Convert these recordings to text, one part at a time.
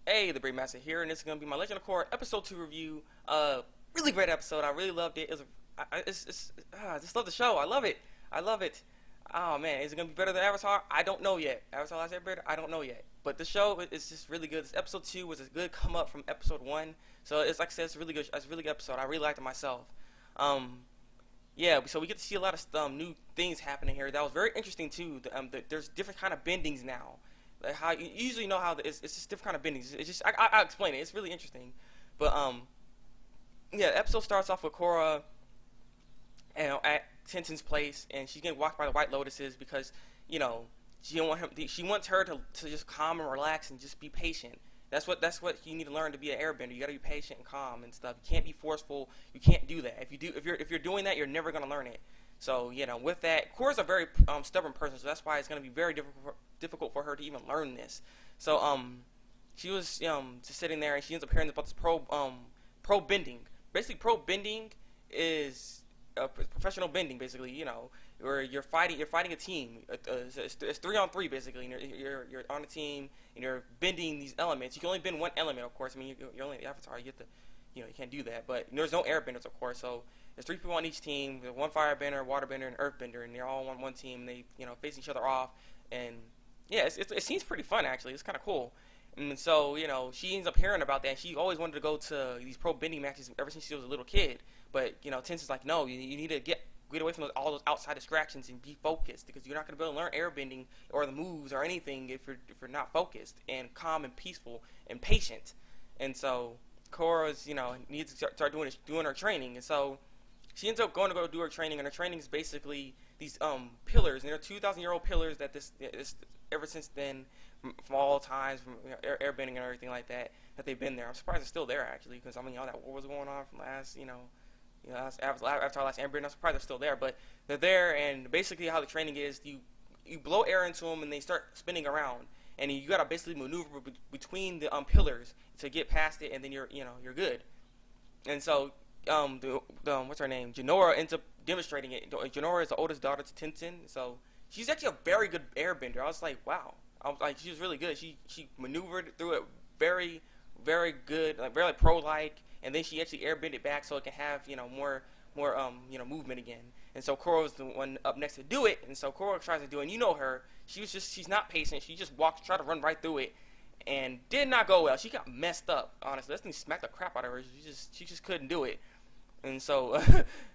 Hey, the Thabreakmasta here, and this is gonna be my Legend of Korra episode 2 review. Really great episode. I really loved it. It was, I just love the show. I love it. I love it. Oh man, is it gonna be better than Avatar? I don't know yet. Avatar: Last Airbender? I don't know yet. But the show is just really good. This episode 2 was a good come up from episode 1, so it's like I said, it's really good. It's a really good episode. I really liked it myself. Um, yeah, so we get to see a lot of new things happening here. That was very interesting too. There's different kind of bendings now. Like how you usually know how it's just different kind of bendings. It's just I'll explain it. It's really interesting, but yeah. The episode starts off with Korra, at Tensen's place, and she's getting walked by the White Lotuses because she don't want him. She wants her to just calm and relax and just be patient. That's what you need to learn to be an airbender. You got to be patient and calm and stuff. You can't be forceful. You can't do that. If you're doing that, you're never gonna learn it. So with that, Korra's a very stubborn person, so that's why it's gonna be very difficult for her to even learn this. So she was just sitting there, and she ends up hearing about this pro bending. Basically, pro bending is professional bending, basically. Where you're fighting a team. It's 3-on-3 basically. And you're on a team and you're bending these elements. You can only bend one element, of course. I mean, you're only the Avatar. You get the you can't do that. But there's no airbenders, of course. So there's 3 people on each team. There's one firebender, waterbender, and earthbender, and they're all on one team. They face each other off, and yeah, it seems pretty fun actually. It's kind of cool. And so she ends up hearing about that. And she always wanted to go to these pro bending matches ever since she was a little kid. But Tensen's like, no, you need to get away from all those outside distractions and be focused, because you're not going to be able to learn airbending or the moves or anything if you're not focused and calm and peaceful and patient. And so Korra's needs to start doing her training, and so she ends up going to go do her training, and her training is basically these pillars, and they're 2,000-year-old pillars that this ever since then, from all times, from airbending and everything like that they've been there. I'm surprised it's still there actually, because I mean all that war was going on from last after our last airbender. I'm surprised they're still there, but they're there, and basically how the training is, you blow air into them and they start spinning around, and you gotta basically maneuver between the pillars to get past it, and then you're good. And so what's her name? Jinora ends up demonstrating it. Jinora is the oldest daughter to Tensen, so she's actually a very good airbender. I was like, wow. I was like, she was really good. She maneuvered through it very, very good, like very pro-like, and then she actually airbended back so it can have more movement again. And so Korra was the one up next to do it, and so Korra tries to do it. And her, she's not patient. She just tried to run right through it, and did not go well. She got messed up. Honestly, this thing smacked the crap out of her. She just couldn't do it. And so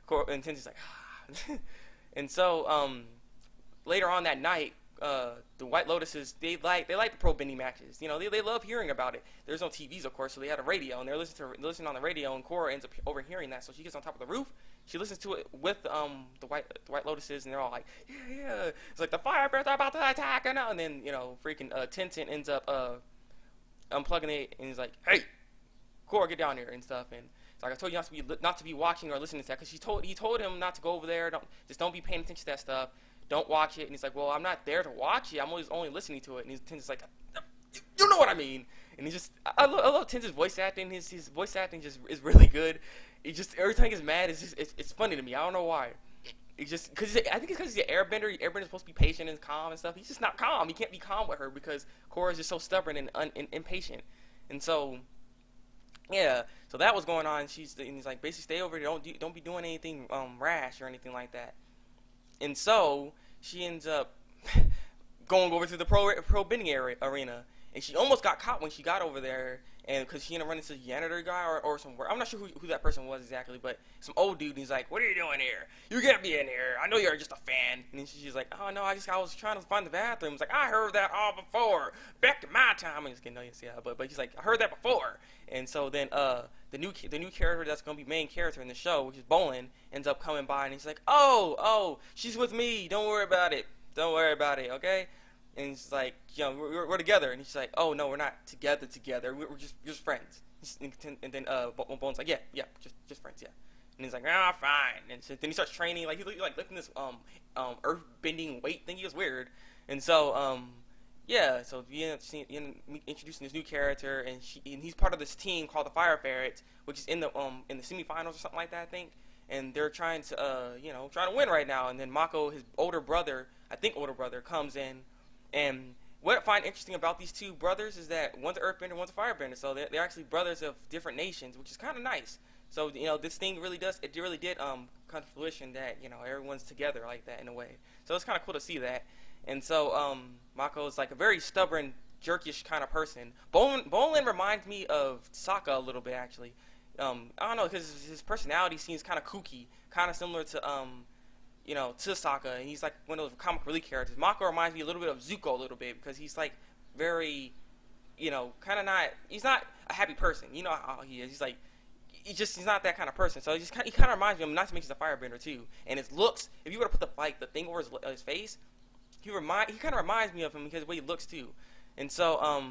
Korra and Tensen's like, and so later on that night, the White Lotuses, they like the pro bending matches. They love hearing about it. There's no TVs, of course, so they had a radio, and they're listening on the radio, and Korra ends up overhearing that, so she gets on top of the roof. She listens to it with the White Lotuses, and they're all like, yeah. It's like the Firebirds are about to attack, and then freaking Tensen ends up unplugging it, and he's like, hey, Korra, get down here and stuff. And it's like, I told you not to be watching or listening to that, because he told him not to go over there. Don't be paying attention to that stuff. Don't watch it. And he's like, well, I'm not there to watch it. I'm only listening to it. And Tensen's like, you know what I mean. And I love Tensen's voice acting. His voice acting just is really good. He just, every time he gets mad, it's funny to me. I don't know why. It's just I think it's because he's an airbender. Airbender's supposed to be patient and calm and stuff. He's just not calm. He can't be calm with her because Korra's just so stubborn and impatient. And so yeah, so that was going on. And he's like, basically, stay over here. Don't be doing anything rash or anything like that. And so she ends up going over to the pro bending arena, and she almost got caught when she got over there, and because she ended up running into the janitor guy or somewhere. I'm not sure who that person was exactly, but some old dude. And he's like, "What are you doing here? You can't be in here. I know you're just a fan." And then she's like, "Oh no, I was trying to find the bathroom." He's like, "I heard that all before. Back in my time." I'm just kidding, but he's like, "I heard that before." And so then the new character that's gonna be main character in the show, which is Bolin, ends up coming by, and he's like, "Oh, she's with me. Don't worry about it. Don't worry about it, okay?" And he's like, we're together. And he's like, "Oh no, we're not together. We're just friends." And then Bolin's like, "Yeah, just friends, yeah." And he's like, "Ah, fine." And so then he starts training, like he's like lifting this earth bending weight thing. He was weird. And so yeah, so you end up introducing this new character, and he's part of this team called the Ferrets, which is in the semifinals or something like that, I think. And they're trying to trying to win right now. And then Mako, his older brother, comes in, and what I find interesting about these two brothers is that one's an earthbender, one's a firebender. So they're actually brothers of different nations, which is kind of nice. So this thing really did come to fruition that everyone's together like that in a way. So it's kind of cool to see that. And so Mako is like a very stubborn, jerkish kind of person. Bolin reminds me of Sokka a little bit actually. I don't know, because his personality seems kind of kooky, kind of similar to to Sokka, and he's like one of those comic relief characters. Mako reminds me a little bit of Zuko a little bit because he's like very, kind of not. He's not a happy person. You know how he is. He's like, he's not that kind of person. So he kind of reminds me of him. Not to mention he's a firebender too. And his looks, if you were to put the thing over his face, he kind of reminds me of him because of the way he looks too. And so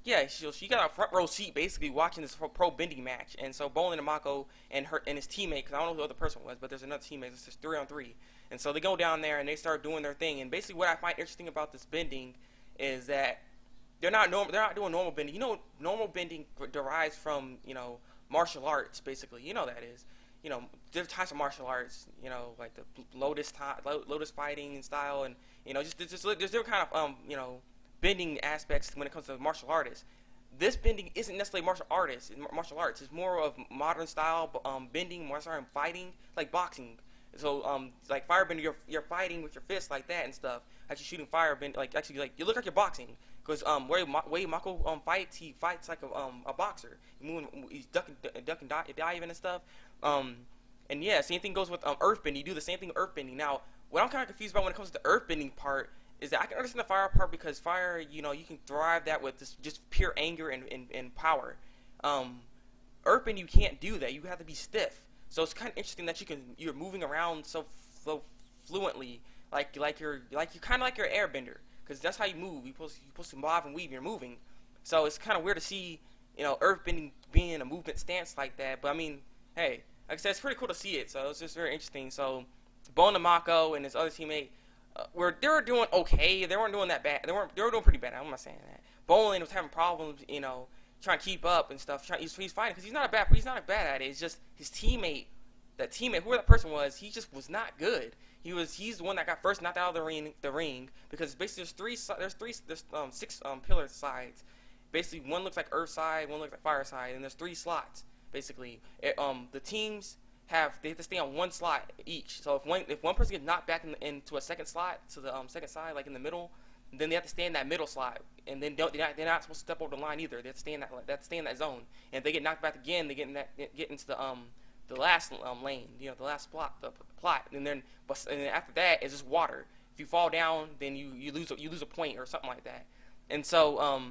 yeah, she got a front row seat basically watching this pro bending match. And so Bolin and Mako and his teammate, because I don't know who the other person was, but there's another teammate. It's just 3-on-3. And so they go down there and they start doing their thing. And basically, what I find interesting about this bending is that they're not doing normal bending. Normal bending derives from martial arts. Basically, that is. Different types of martial arts. Like the lotus fighting style, and there's different kind of bending aspects when it comes to martial artists. This bending isn't necessarily martial arts. It's more of modern style bending, more style fighting, like boxing. So like firebender, you're fighting with your fists like that and stuff. Actually shooting firebend, like you look like you're boxing. Because way Mako fights, he fights like a boxer. He's ducking, diving and stuff. And yeah, same thing goes with earthbending. You do the same thing with earthbending. Now, what I'm kind of confused about when it comes to the earthbending part is that I can understand the fire part because fire, you can thrive that with just pure anger and power. Earthbending, you can't do that. You have to be stiff. So it's kind of interesting that you're moving around so fluently, like you're kind of like you're an airbender, because that's how you move. You're supposed to bob and weave. You're moving. So it's kind of weird to see earthbending being in a movement stance like that. But I mean, hey, like I said, it's pretty cool to see it. So it's just very interesting. So Bon and Mako and his other teammate, they were doing okay. They weren't doing that bad. They were doing pretty bad. I'm not saying that. Bolin was having problems, trying to keep up and stuff. He's fighting because he's not bad at it. It's just his teammate, whoever that person was, he just was not good. He's the one that got first knocked out of the ring because basically there's 6 pillar sides. Basically, one looks like earth side, one looks like fire side, and there's 3 slots. Basically, the teams have to stay on one slot each. So if one person gets knocked back into a second slot to the second side, like in the middle, then they have to stay in that middle slot, and then they're not supposed to step over the line either. They have to stay in that zone. And if they get knocked back again, they get into the last lane, the last plot, and then after that it's just water. If you fall down, then you lose a point or something like that. And so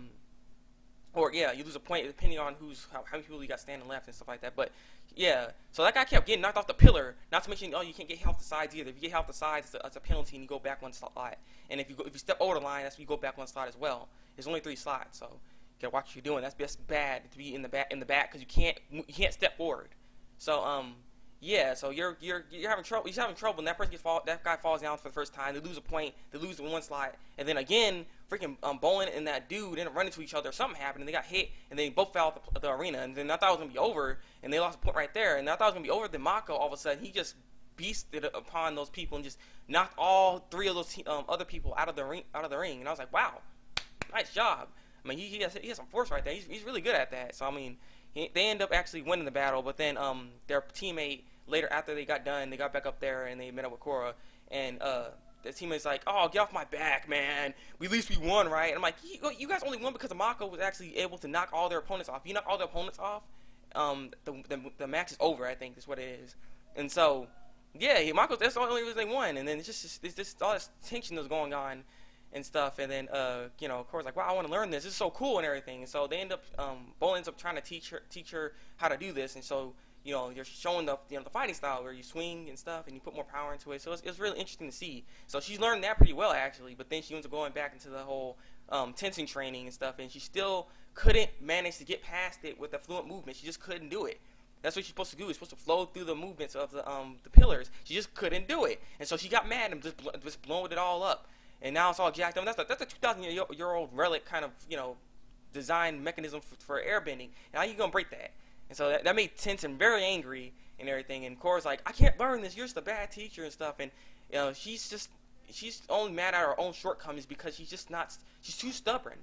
you lose a point depending on how many people you got standing left and stuff like that. But yeah, so that guy kept getting knocked off the pillar. Not to mention, you can't get hit off the sides either. If you get hit off the sides, it's a penalty, and you go back 1 slot. And if you step over the line, that's when you go back 1 slot as well. There's only 3 slots, so you gotta watch what you're doing. That's bad to be in the back because you can't step forward. So yeah, so you're having trouble. He's having trouble, and that guy falls down for the first time. They lose a point. They lose 1 slot, and then again, freaking Bolin and that dude didn't run into each other. Something happened, and they got hit, and they both fell out the arena. And then I thought it was gonna be over, and they lost a point right there. And I thought it was gonna be over. Then Mako, all of a sudden, he just beasted upon those people and just knocked all 3 of those other people out of the ring. And I was like, wow, nice job. I mean, he has some force right there. He's really good at that. So I mean, they end up actually winning the battle. But then their teammate later, after they got done, they got back up there and they met up with Korra. And the teammate's like, "Oh, get off my back, man. At least we won, right?" And I'm like, "You guys only won because Mako was actually able to knock all their opponents off. If you knock all their opponents off, the match is over. I think is what it is." And so, yeah, Mako, that's the only reason they won. And then it's just all this tension that's going on and stuff. And then Korra's like, "Wow, I want to learn this. This is so cool and everything." And so they end up, Bo ends up trying to teach her how to do this. And so you're showing the fighting style where you swing and stuff, and you put more power into it. So it's really interesting to see. So she's learned that pretty well actually. But then she ends up going back into the whole tensen training and stuff, and she still couldn't manage to get past it with the fluent movement. She just couldn't do it. That's what she's supposed to do. She's supposed to flow through the movements of the pillars. She just couldn't do it, and so she got mad and just blowing it all up. And now it's all jacked up. That's a 2,000-year-old relic kind of design mechanism for airbending. And how you gonna break that? And so that made Tensen very angry and everything. And Korra's like, "I can't learn this. You're just a bad teacher and stuff." And she's just she's only mad at her own shortcomings because she's just not. She's too stubborn.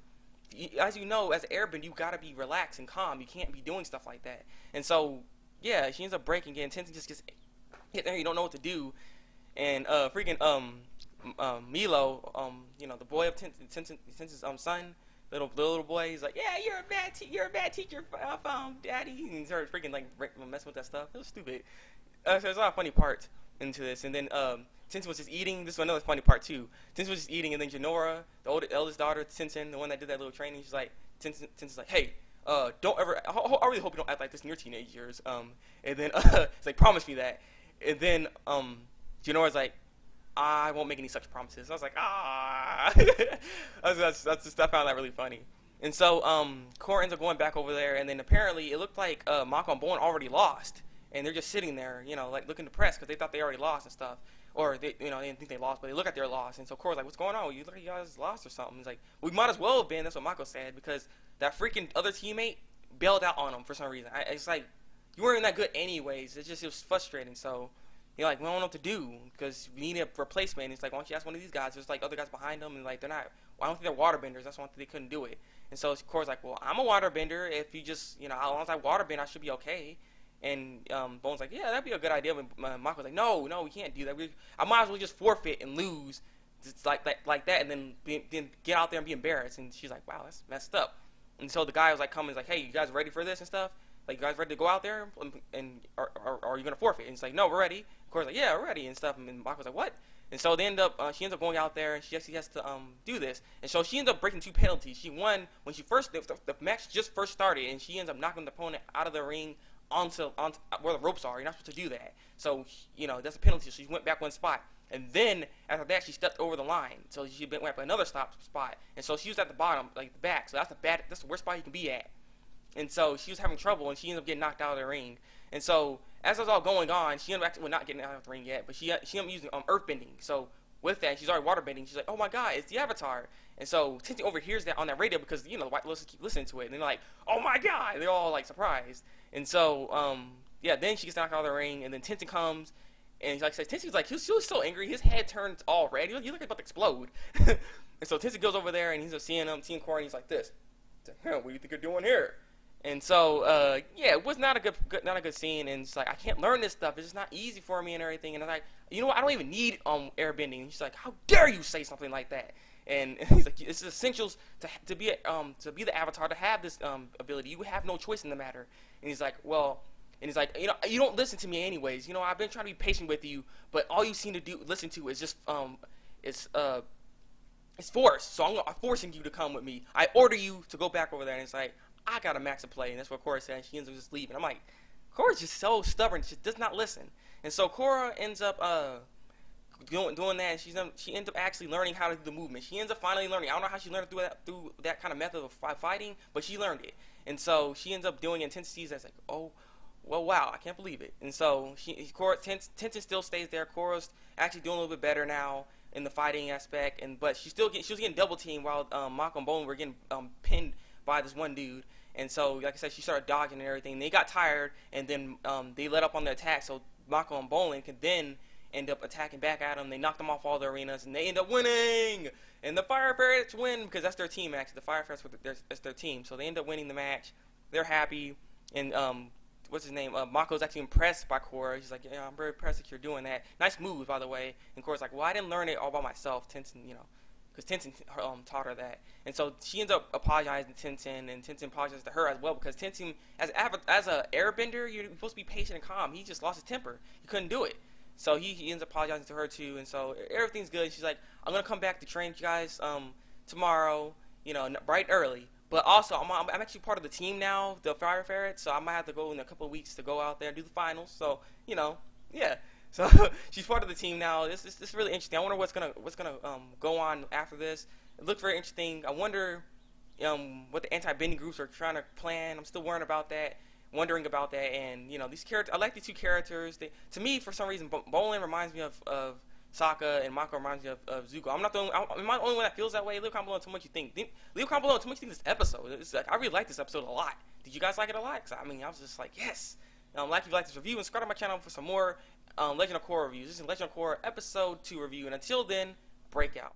As you know, as an airbender, you gotta be relaxed and calm. You can't be doing stuff like that. And so, yeah, she ends up breaking it. And Tensen just gets hit there. You don't know what to do. And Melo, the boy of Tensen's son, little boy, he's like, yeah, you're a bad teacher, daddy. And he started freaking like messing with that stuff. It was stupid. So there's a lot of funny parts into this. And then Tensen was just eating. This is another funny part too. Tensen was just eating, and then Jinora, the eldest daughter, Tensen, the one that did that little training, she's like, Tensen's like, hey, don't ever. I really hope you don't act like this in your teenage years. And then it's like, promise me that. And then Jinora's like, I won't make any such promises. I was like, ah. That's just, I found that really funny. And so Korra ends up going back over there, and then apparently it looked like Mako and Bolin already lost, and they're just sitting there, like looking depressed because they thought they already lost and stuff, or they didn't think they lost, but they look at their loss. And so Korra's like, what's going on? You look like you guys lost or something. He's like, we might as well have been. That's what Mako said, because that freaking other teammate bailed out on him for some reason. It's like, you weren't that good anyways. It was frustrating. So you're like, we don't know what to do because we need a replacement. And it's like, why don't you ask one of these guys? There's like other guys behind them, and like they're not. Well, I don't think they're waterbenders. That's why they couldn't do it. And so Korra's like, well, I'm a waterbender. If you just, as long as I waterbend, I should be okay. And Bone's like, yeah, that'd be a good idea. But Mako's like, no, we can't do that. I might as well just forfeit and lose, just like that, and then get out there and be embarrassed. And she's like, wow, that's messed up. And so the guy was like, coming, like, hey, you guys ready for this and stuff? Like, you guys ready to go out there? And are you gonna forfeit? And it's like, no, we're ready. Korra's like, yeah, we're ready and stuff. And Mako's like, what? And so they she ends up going out there, and she actually has to do this. And so she ends up breaking 2 penalties. She won when the match just first started, and she ends up knocking the opponent out of the ring onto where the ropes are. You're not supposed to do that. So that's a penalty. So she went back 1 spot, and then after that she stepped over the line. So she went back another spot, and so she was at the bottom, like the back. So that's the worst spot you can be at. And so she was having trouble, and she ended up getting knocked out of the ring. And so as it was all going on, she ended up not getting out of the ring yet, but she ended up using earthbending. So with that, she's already waterbending. She's like, oh my god, it's the Avatar. And so Tensen overhears that on that radio because the white listeners keep listening to it, and they're like, oh my god, they're all like surprised. And so then she gets knocked out of the ring, and then Tensen comes, and like I said, Tensen's like, he was so angry, his head turns all red. He looked like about to explode. And so Tensen goes over there, and he's seeing Korra, and he's like this. What do you think you're doing here? And so, it was not a good scene, and it's like, I can't learn this stuff. It's just not easy for me and everything. And I'm like, you know what? I don't even need airbending. And she's like, how dare you say something like that? And he's like, it's essentials to be the Avatar, to have this ability. You have no choice in the matter. And he's like, well, and he's like, you don't listen to me anyways. I've been trying to be patient with you, but all you seem to listen to is just it's force. So I'm forcing you to come with me. I order you to go back over there. And it's like, I got a max of play, and that's what Korra said. And she ends up just leaving. I'm like, Korra's just so stubborn. She does not listen. And so Korra ends up doing that. And she ends up actually learning how to do the movement. She ends up finally learning. I don't know how she learned through that kind of method of fighting, but she learned it. And so she ends up doing intensities that's like, oh, well, wow, I can't believe it. And so Tensen still stays there. Korra's actually doing a little bit better now in the fighting aspect, but she was getting double teamed while Mako and Bolin were getting pinned by this one dude. And so, like I said, she started dodging and everything. They got tired, and then they let up on the attack, so Mako and Bolin could then end up attacking back at them. They knocked them off all the arenas, and they end up winning. And the Fire Ferrets win because that's their team, actually. The Fire Ferrets, that's their team. So they end up winning the match. They're happy. And what's his name? Mako's actually impressed by Korra. He's like, yeah, I'm very impressed that you're doing that. Nice move, by the way. And Korra's like, well, I didn't learn it all by myself. Tensen, because Tensen taught her that. And so she ends up apologizing to Tensen, and Tensen apologizes to her as well, because Tensen, as a airbender, you're supposed to be patient and calm. He just lost his temper. He couldn't do it. So he ends up apologizing to her too, and so everything's good. She's like, I'm going to come back to train you guys tomorrow, bright early. But also, I'm actually part of the team now, the Fire Ferrets, so I might have to go in a couple of weeks to go out there and do the finals. So, yeah. So she's part of the team now. This is really interesting. I wonder what's gonna go on after this. It looks very interesting. I wonder what the anti-bending groups are trying to plan. I'm still wondering about that. And these characters. I like these 2 characters. To me, for some reason, Bolin reminds me of Sokka, and Mako reminds me of Zuko. I'm not the only. Am I the only one that feels that way? Leave a comment below and tell me what you think. Leave a comment below and tell me what you think of this episode. It's like, I really like this episode a lot. Did you guys like it a lot? 'Cause I was just like, yes. Like if you like this review, and subscribe to my channel for some more Legend of Korra reviews. This is Legend of Korra episode 2 review. And until then, breakout.